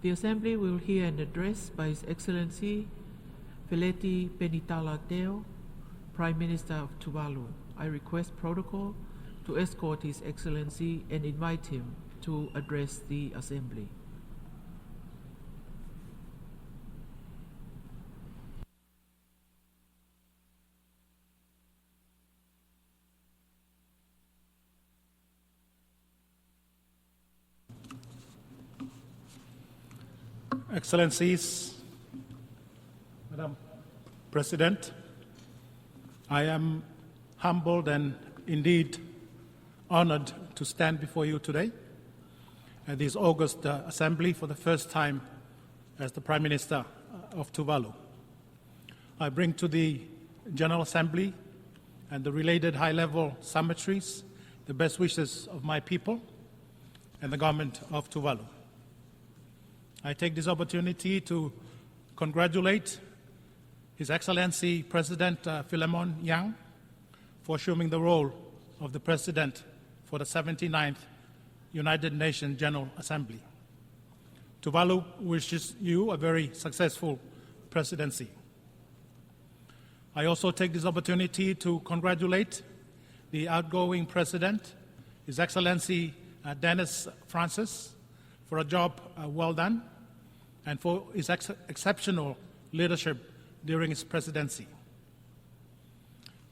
The Assembly will hear an address by His Excellency Feleti Penitalateo, Prime Minister of Tuvalu. I request protocol to escort His Excellency and invite him to address the Assembly. Excellencies, Madam President, I am humbled and indeed honored to stand before you today at this August Assembly for the first time as the Prime Minister of Tuvalu. I bring to the General Assembly and the related high-level summatories the best wishes of my people and the government of Tuvalu. I take this opportunity to congratulate His Excellency President Philemon Yang for assuming the role of the President for the 79th United Nations General Assembly. Tuvalu wishes you a very successful presidency. I also take this opportunity to congratulate the outgoing President, His Excellency Dennis Francis, for a job well done and for his exceptional leadership during his presidency.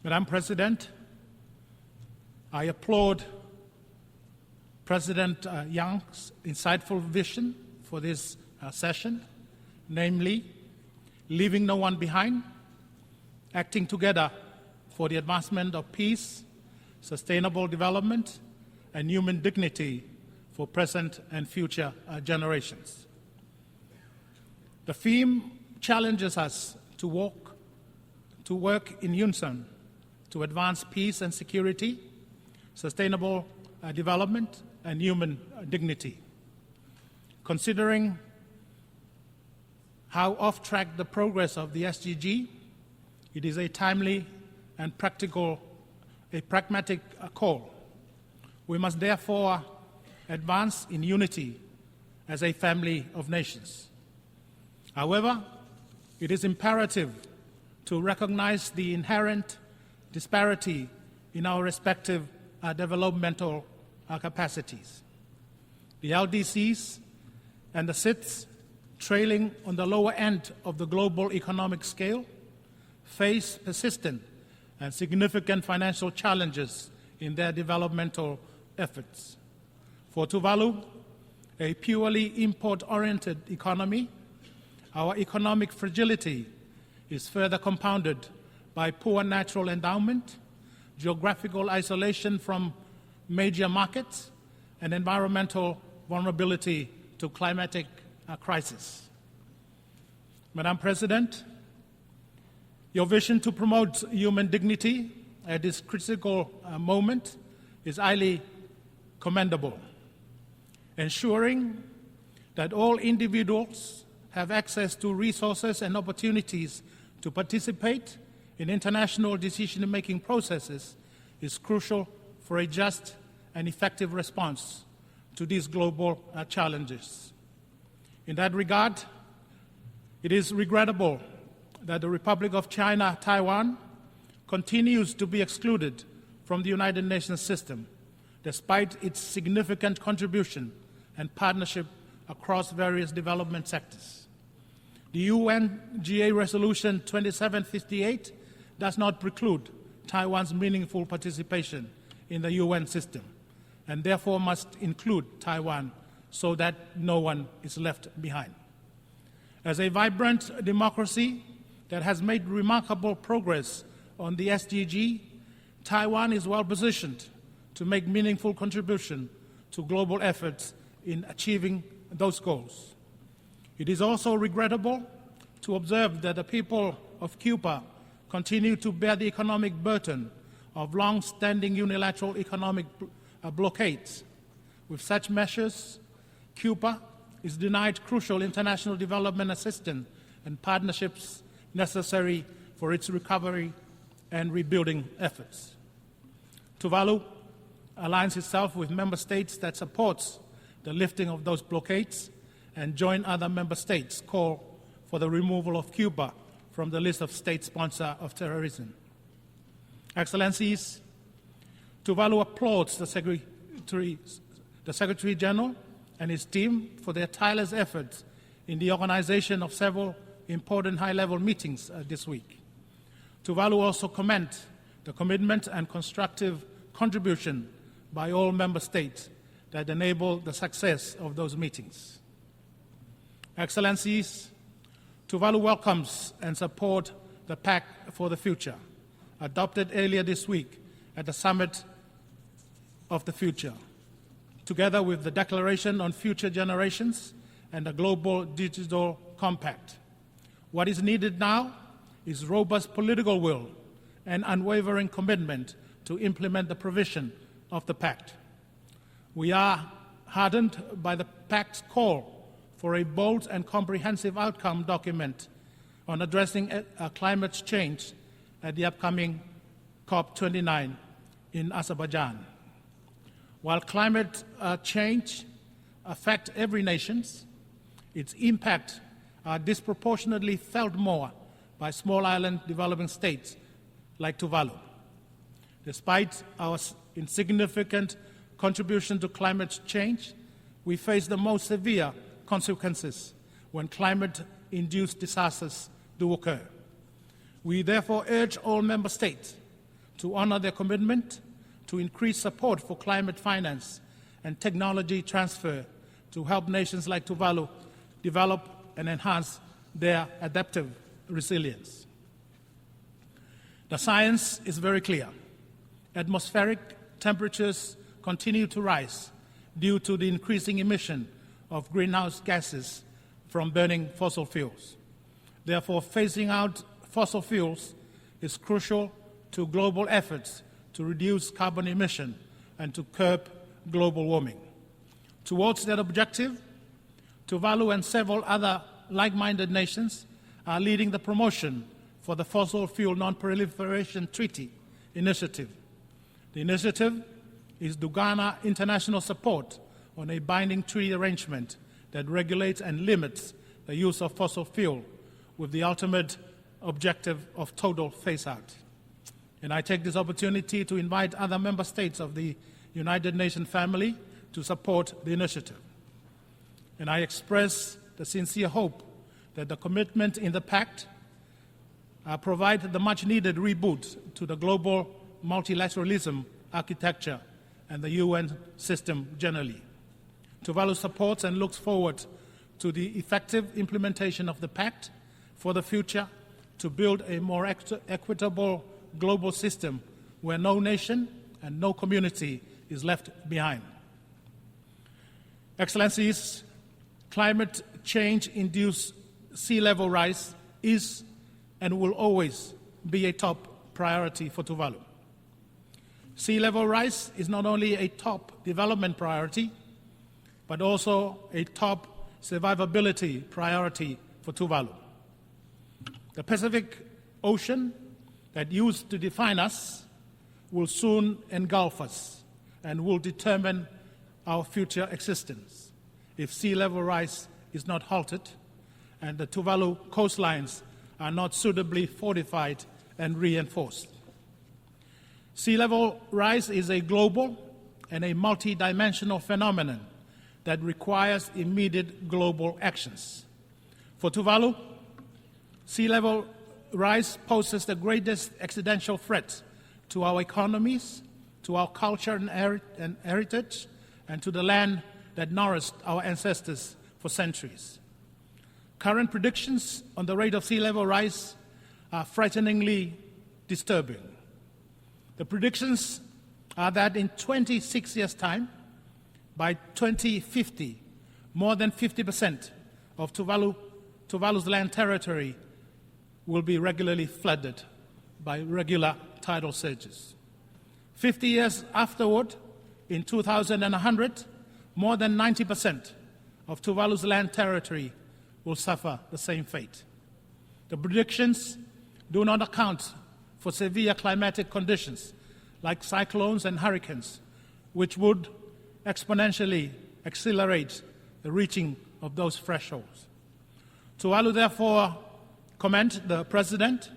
Madam President, I applaud President Yang's insightful vision for this session, namely, leaving no one behind, acting together for the advancement of peace, sustainable development, and human dignity for present and future generations. The theme challenges us to work in unison to advance peace and security, sustainable development, and human dignity. Considering how off-track the progress of the SDG, it is a timely and pragmatic call. We must therefore advance in unity as a family of nations. However, it is imperative to recognize the inherent disparity in our respective developmental capacities. The LDCs and the SIDS, trailing on the lower end of the global economic scale, face persistent and significant financial challenges in their developmental efforts. For Tuvalu, a purely import-oriented economy, our economic fragility is further compounded by poor natural endowment, geographical isolation from major markets, and environmental vulnerability to climatic crisis. Madam President, your vision to promote human dignity at this critical moment is highly commendable. Ensuring that all individuals have access to resources and opportunities to participate in international decision-making processes is crucial for a just and effective response to these global challenges. In that regard, it is regrettable that the Republic of China, Taiwan, continues to be excluded from the United Nations system, despite its significant contribution and partnership across various development sectors. The UNGA Resolution 2758 does not preclude Taiwan's meaningful participation in the UN system, and therefore must include Taiwan so that no one is left behind. As a vibrant democracy that has made remarkable progress on the SDG, Taiwan is well positioned to make meaningful contribution to global efforts in achieving those goals. It is also regrettable to observe that the people of Cuba continue to bear the economic burden of long-standing unilateral economic blockades. With such measures, Cuba is denied crucial international development assistance and partnerships necessary for its recovery and rebuilding efforts. Tuvalu aligns itself with member states that supports the lifting of those blockades and join other member states' call for the removal of Cuba from the list of state sponsors of terrorism. Excellencies, Tuvalu applauds the Secretary General and his team for their tireless efforts in the organization of several important high-level meetings this week. Tuvalu also commends the commitment and constructive contribution by all member states that enable the success of those meetings. Excellencies, Tuvalu welcomes and supports the Pact for the Future, adopted earlier this week at the Summit of the Future, together with the Declaration on Future Generations and the Global Digital Compact. What is needed now is robust political will and unwavering commitment to implement the provision of the Pact. We are heartened by the Pact's call for a bold and comprehensive outcome document on addressing climate change at the upcoming COP29 in Azerbaijan. While climate change affects every nation, its impact are disproportionately felt more by small island developing states like Tuvalu. Despite our insignificant contribution to climate change, we face the most severe consequences when climate-induced disasters do occur. We therefore urge all member states to honor their commitment to increase support for climate finance and technology transfer to help nations like Tuvalu develop and enhance their adaptive resilience. The science is very clear. Atmospheric temperatures continue to rise due to the increasing emission of greenhouse gases from burning fossil fuels. Therefore, phasing out fossil fuels is crucial to global efforts to reduce carbon emission and to curb global warming. Towards that objective, Tuvalu and several other like-minded nations are leading the promotion for the Fossil Fuel Non-Proliferation Treaty Initiative. The initiative is to garner international support on a binding treaty arrangement that regulates and limits the use of fossil fuel with the ultimate objective of total phase-out. And I take this opportunity to invite other member states of the United Nations family to support the initiative. And I express the sincere hope that the commitment in the Pact provide the much-needed reboot to the global multilateralism architecture and the UN system generally. Tuvalu supports and looks forward to the effective implementation of the Pact for the future to build a more equitable global system where no nation and no community is left behind. Excellencies, climate change-induced sea level rise is and will always be a top priority for Tuvalu. Sea level rise is not only a top development priority, but also a top survivability priority for Tuvalu. The Pacific Ocean that used to define us will soon engulf us and will determine our future existence if sea level rise is not halted and the Tuvalu coastlines are not suitably fortified and reinforced. Sea level rise is a global and a multidimensional phenomenon that requires immediate global actions. For Tuvalu, sea level rise poses the greatest existential threat to our economies, to our culture and heritage, and to the land that nourished our ancestors for centuries. Current predictions on the rate of sea level rise are frighteningly disturbing. The predictions are that in 26 years' time, by 2050, more than 50% of Tuvalu's land territory will be regularly flooded by regular tidal surges. 50 years afterward, in 2100, more than 90% of Tuvalu's land territory will suffer the same fate. The predictions do not account for severe climatic conditions like cyclones and hurricanes, which would exponentially accelerate the reaching of those thresholds. Tuvalu therefore commend the President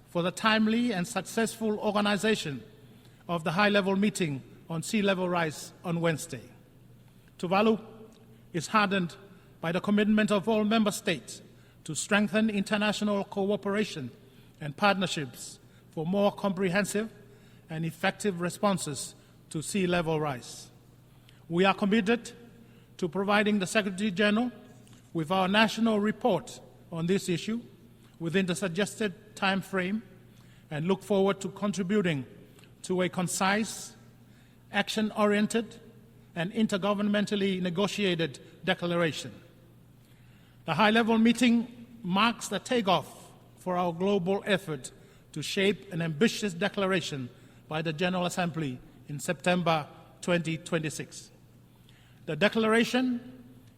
for the timely and successful organization of the high-level meeting on sea level rise on Wednesday. Tuvalu is heartened by the commitment of all member states to strengthen international cooperation and partnerships for more comprehensive and effective responses to sea level rise. We are committed to providing the Secretary General with our national report on this issue within the suggested time frame and look forward to contributing to a concise, action-oriented, and intergovernmentally negotiated declaration. The high-level meeting marks the takeoff for our global effort to shape an ambitious declaration by the General Assembly in September 2026. The declaration,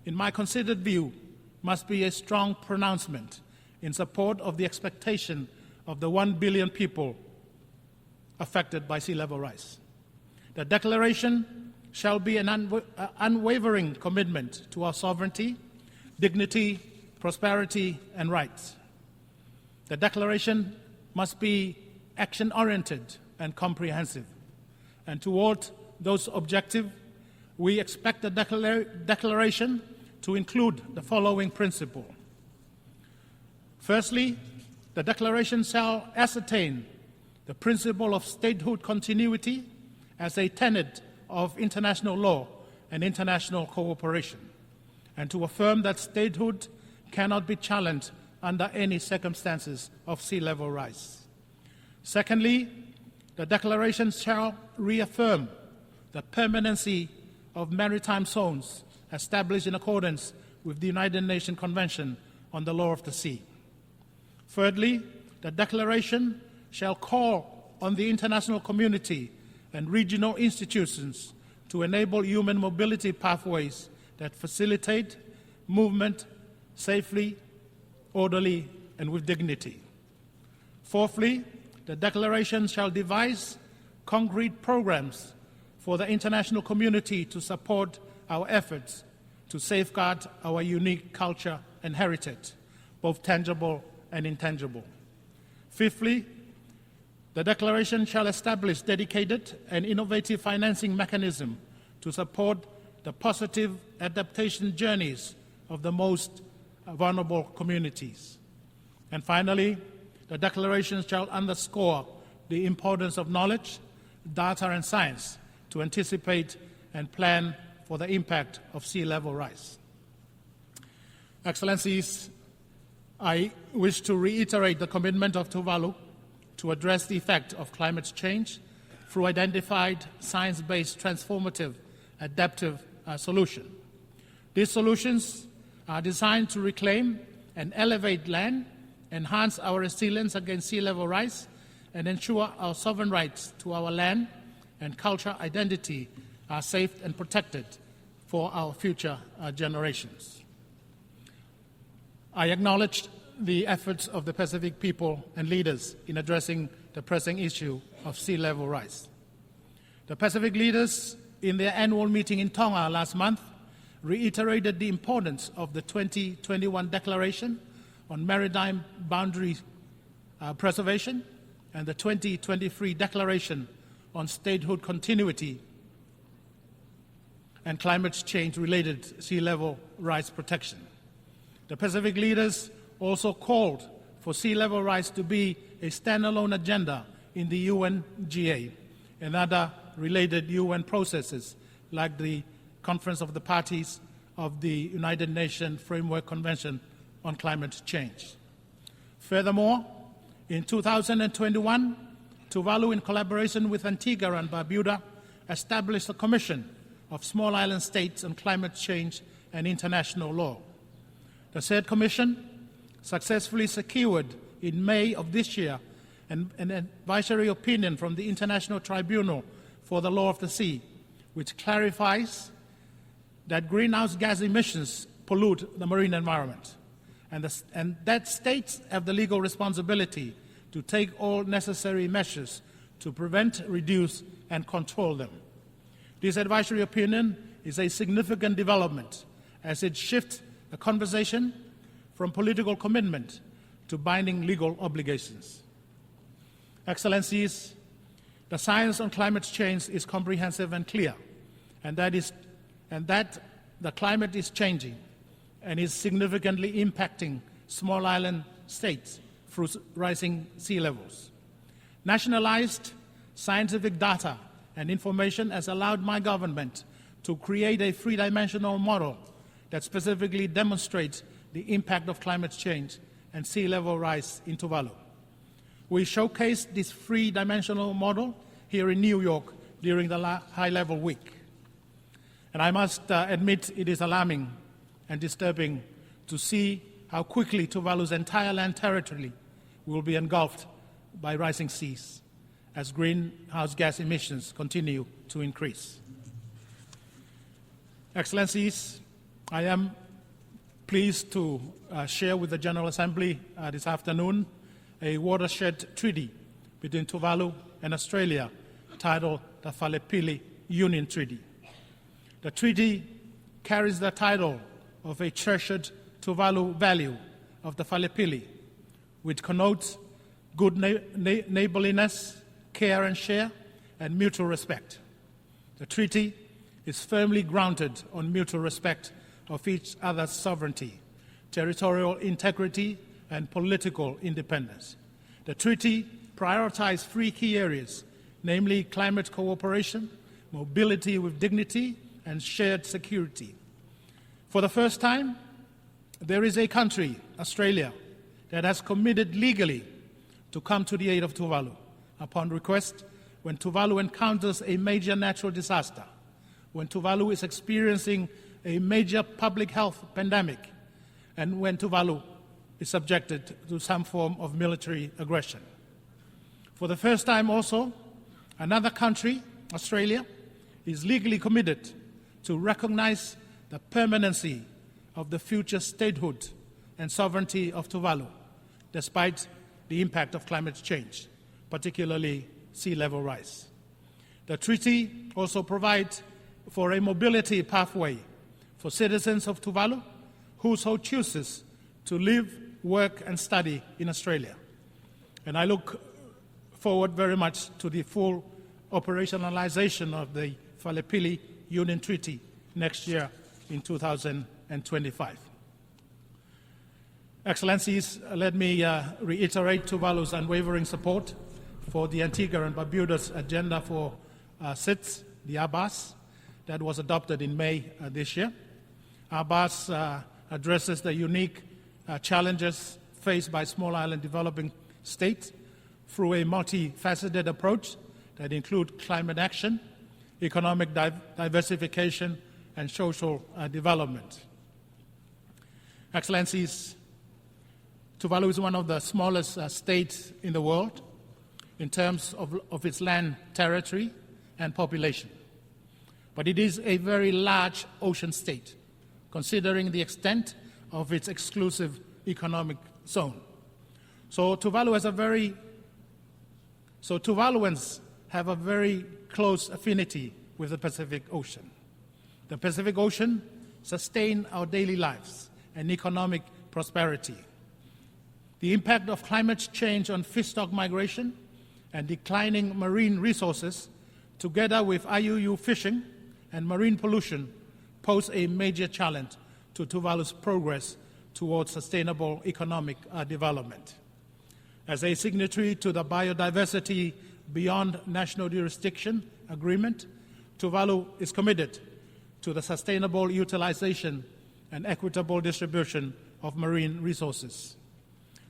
in my considered view, must be a strong pronouncement in support of the expectation of the 1 billion people affected by sea level rise. The declaration shall be an unwavering commitment to our sovereignty, dignity, prosperity, and rights. The declaration must be action-oriented and comprehensive. And toward those objectives, we expect the declaration to include the following principle. Firstly, the declaration shall ascertain the principle of statehood continuity as a tenet of international law and international cooperation, and to affirm that statehood cannot be challenged under any circumstances of sea level rise. Secondly, the declaration shall reaffirm the permanency of maritime zones established in accordance with the United Nations Convention on the Law of the Sea. Thirdly, the declaration shall call on the international community and regional institutions to enable human mobility pathways that facilitate movement safely, orderly, and with dignity. Fourthly, the declaration shall devise concrete programs for the international community to support our efforts to safeguard our unique culture and heritage, both tangible and intangible. Fifthly, the declaration shall establish dedicated and innovative financing mechanisms to support the positive adaptation journeys of the most vulnerable communities. And finally, the declaration shall underscore the importance of knowledge, data, and science to anticipate and plan for the impact of sea level rise. Excellencies, I wish to reiterate the commitment of Tuvalu to address the effect of climate change through identified science-based transformative adaptive solutions. These solutions are designed to reclaim and elevate land, enhance our resilience against sea level rise, and ensure our sovereign rights to our land and cultural identity are safe and protected for our future generations. I acknowledge the efforts of the Pacific people and leaders in addressing the pressing issue of sea level rise. The Pacific leaders, in their annual meeting in Tonga last month, reiterated the importance of the 2021 Declaration on Maritime Boundary Preservation and the 2023 Declaration on Statehood Continuity and Climate Change-related sea level rise protection. The Pacific leaders also called for sea level rise to be a standalone agenda in the UNGA and other related UN processes like the Conference of the Parties of the United Nations Framework Convention on Climate Change. Furthermore, in 2021, Tuvalu, in collaboration with Antigua and Barbuda, established a Commission of Small Island States on Climate Change and International Law. The said Commission successfully secured in May of this year an advisory opinion from the International Tribunal for the Law of the Sea, which clarifies that greenhouse gas emissions pollute the marine environment, and that states have the legal responsibility to take all necessary measures to prevent, reduce, and control them. This advisory opinion is a significant development as it shifts a conversation from political commitment to binding legal obligations. Excellencies, the science on climate change is comprehensive and clear, and that the climate is changing and is significantly impacting small island states through rising sea levels. Nationalized scientific data and information has allowed my government to create a three-dimensional model that specifically demonstrates the impact of climate change and sea level rise in Tuvalu. We showcased this three-dimensional model here in New York during the high-level week. And I must admit it is alarming and disturbing to see how quickly Tuvalu's entire land territory will be engulfed by rising seas as greenhouse gas emissions continue to increase. Excellencies, I am pleased to share with the General Assembly this afternoon a watershed treaty between Tuvalu and Australia titled the Falepili Union Treaty. The treaty carries the title of a treasured Tuvalu value of the Falepili, which connotes good neighborliness, care and share, and mutual respect. The treaty is firmly grounded on mutual respect of each other's sovereignty, territorial integrity, and political independence. The treaty prioritizes three key areas, namely climate cooperation, mobility with dignity, and shared security. For the first time, there is a country, Australia, that has committed legally to come to the aid of Tuvalu upon request when Tuvalu encounters a major natural disaster, when Tuvalu is experiencing a major public health pandemic, and when Tuvalu is subjected to some form of military aggression. For the first time also, another country, Australia, is legally committed to recognize the permanency of the future statehood and sovereignty of Tuvalu, despite the impact of climate change, particularly sea level rise. The treaty also provides for a mobility pathway for citizens of Tuvalu who so chooses to live, work and study in Australia. And I look forward very much to the full operationalization of the Falepili Union Treaty next year in 2025. Excellencies, let me reiterate Tuvalu's unwavering support for the Antigua and Barbuda's agenda for SITS, the ABAS, that was adopted in May this year. ABAS addresses the unique challenges faced by small island developing states through a multifaceted approach that includes climate action, economic diversification, and social development. Excellencies, Tuvalu is one of the smallest states in the world in terms of its land territory and population. But it is a very large ocean state, considering the extent of its exclusive economic zone. So Tuvaluans have a very close affinity with the Pacific Ocean. The Pacific Ocean sustains our daily lives and economic prosperity. The impact of climate change on fish stock migration and declining marine resources, together with IUU fishing and marine pollution, pose a major challenge to Tuvalu's progress towards sustainable economic development. As a signatory to the Biodiversity Beyond National Jurisdiction Agreement, Tuvalu is committed to the sustainable utilization and equitable distribution of marine resources.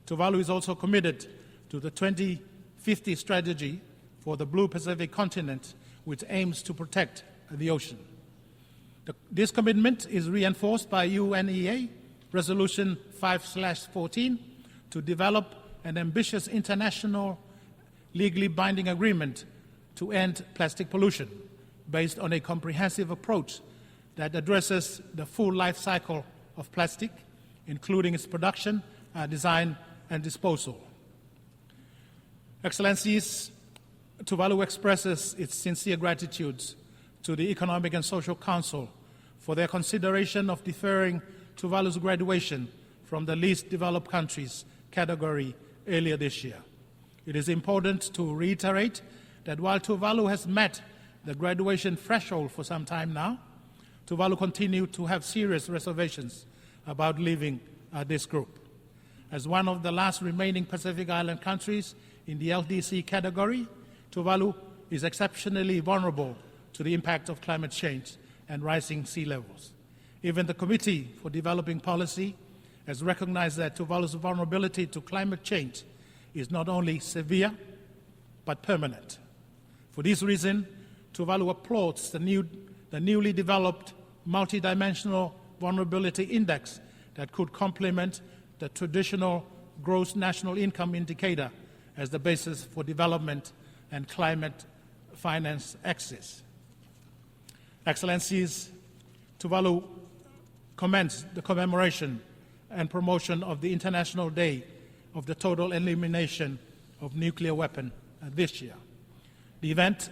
Tuvalu is also committed to the 2050 strategy for the Blue Pacific continent, which aims to protect the ocean. This commitment is reinforced by UNEA Resolution 5/14 to develop an ambitious international legally binding agreement to end plastic pollution based on a comprehensive approach that addresses the full life cycle of plastic, including its production, design, and disposal. Excellencies, Tuvalu expresses its sincere gratitude to the Economic and Social Council for their consideration of deferring Tuvalu's graduation from the least developed countries category earlier this year. It is important to reiterate that while Tuvalu has met the graduation threshold for some time now, Tuvalu continues to have serious reservations about leaving this group. As one of the last remaining Pacific Island countries in the LDC category, Tuvalu is exceptionally vulnerable to the impact of climate change and rising sea levels. Even the Committee for Developing Policy has recognized that Tuvalu's vulnerability to climate change is not only severe, but permanent. For this reason, Tuvalu applauds the newly developed multidimensional vulnerability index that could complement the traditional gross national income indicator as the basis for development and climate finance access. Excellencies, Tuvalu commends the commemoration and promotion of the International Day of the Total Elimination of Nuclear Weapons this year. The event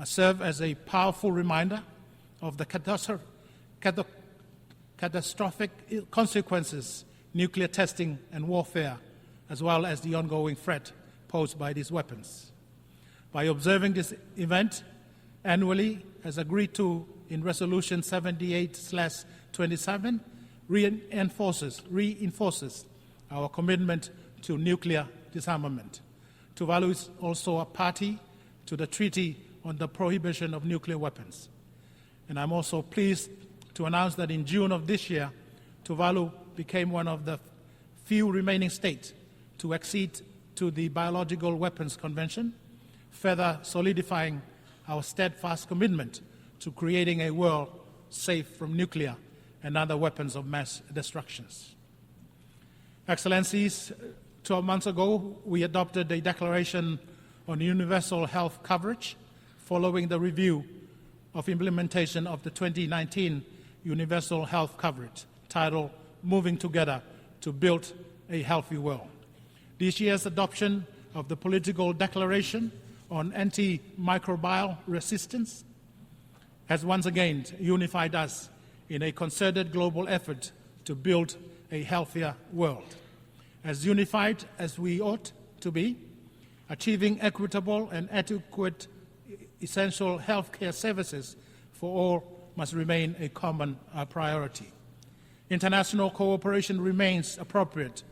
served as a powerful reminder of the catastrophic consequences nuclear testing and warfare, as well as the ongoing threat posed by these weapons. By observing this event annually, as agreed to in Resolution 78/27, reinforces our commitment to nuclear disarmament. Tuvalu is also a party to the Treaty on the Prohibition of Nuclear Weapons. And I'm also pleased to announce that in June of this year, Tuvalu became one of the few remaining states to accede to the Biological Weapons Convention, further solidifying our steadfast commitment to creating a world safe from nuclear and other weapons of mass destruction. Excellencies, 12 months ago, we adopted a declaration on universal health coverage following the review of implementation of the 2019 Universal Health Coverage, titled Moving Together to Build a Healthy World. This year's adoption of the political declaration on antimicrobial resistance has once again unified us in a concerted global effort to build a healthier world. As unified as we ought to be, achieving equitable and adequate essential healthcare services for all must remain a common priority. International cooperation remains appropriate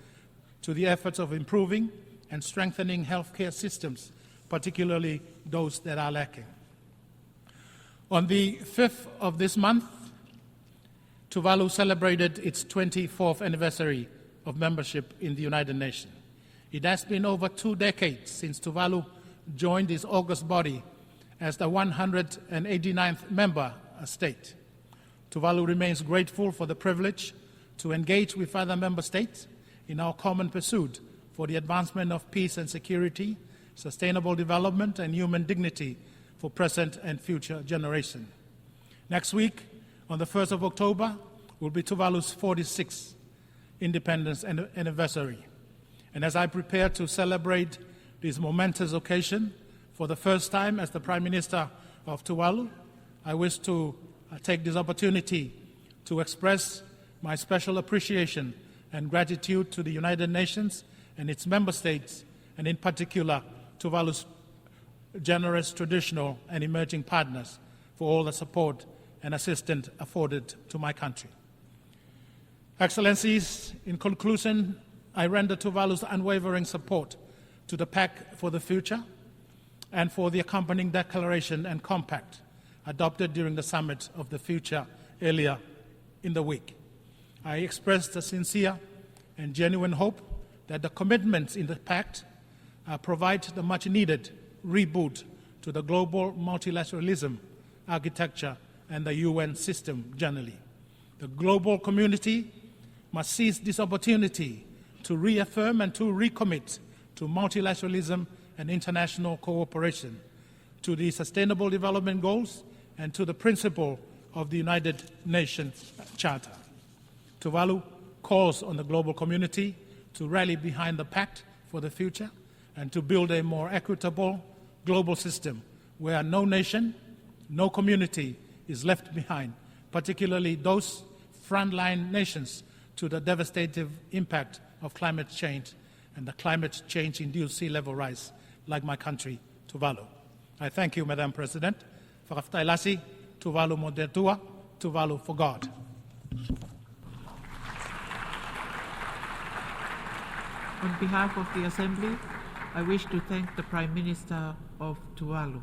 to the efforts of improving and strengthening healthcare systems, particularly those that are lacking. On the 5th of this month, Tuvalu celebrated its 24th anniversary of membership in the United Nations. It has been over 2 decades since Tuvalu joined this august body as the 189th member state. Tuvalu remains grateful for the privilege to engage with other member states in our common pursuit for the advancement of peace and security, sustainable development, and human dignity for present and future generations. Next week, on the 1st of October, will be Tuvalu's 46th independence anniversary. And as I prepare to celebrate this momentous occasion for the first time as the Prime Minister of Tuvalu, I wish to take this opportunity to express my special appreciation and gratitude to the United Nations and its member states, and in particular, Tuvalu's generous traditional and emerging partners for all the support and assistance afforded to my country. Excellencies, in conclusion, I render Tuvalu's unwavering support to the Pact for the Future and for the accompanying declaration and compact adopted during the Summit of the Future earlier in the week. I express the sincere and genuine hope that the commitments in the Pact provide the much-needed reboot to the global multilateralism architecture and the UN system generally. The global community must seize this opportunity to reaffirm and to recommit to multilateralism and international cooperation, to the Sustainable Development Goals, and to the principle of the United Nations Charter. Tuvalu calls on the global community to rally behind the Pact for the Future and to build a more equitable global system where no nation, no community is left behind, particularly those frontline nations to the devastating impact of climate change and the climate change-induced sea level rise, like my country, Tuvalu. I thank you, Madam President. Whakaftailasi, Tuvalu mo te tua, Tuvalu for God. On behalf of the Assembly, I wish to thank the Prime Minister of Tuvalu.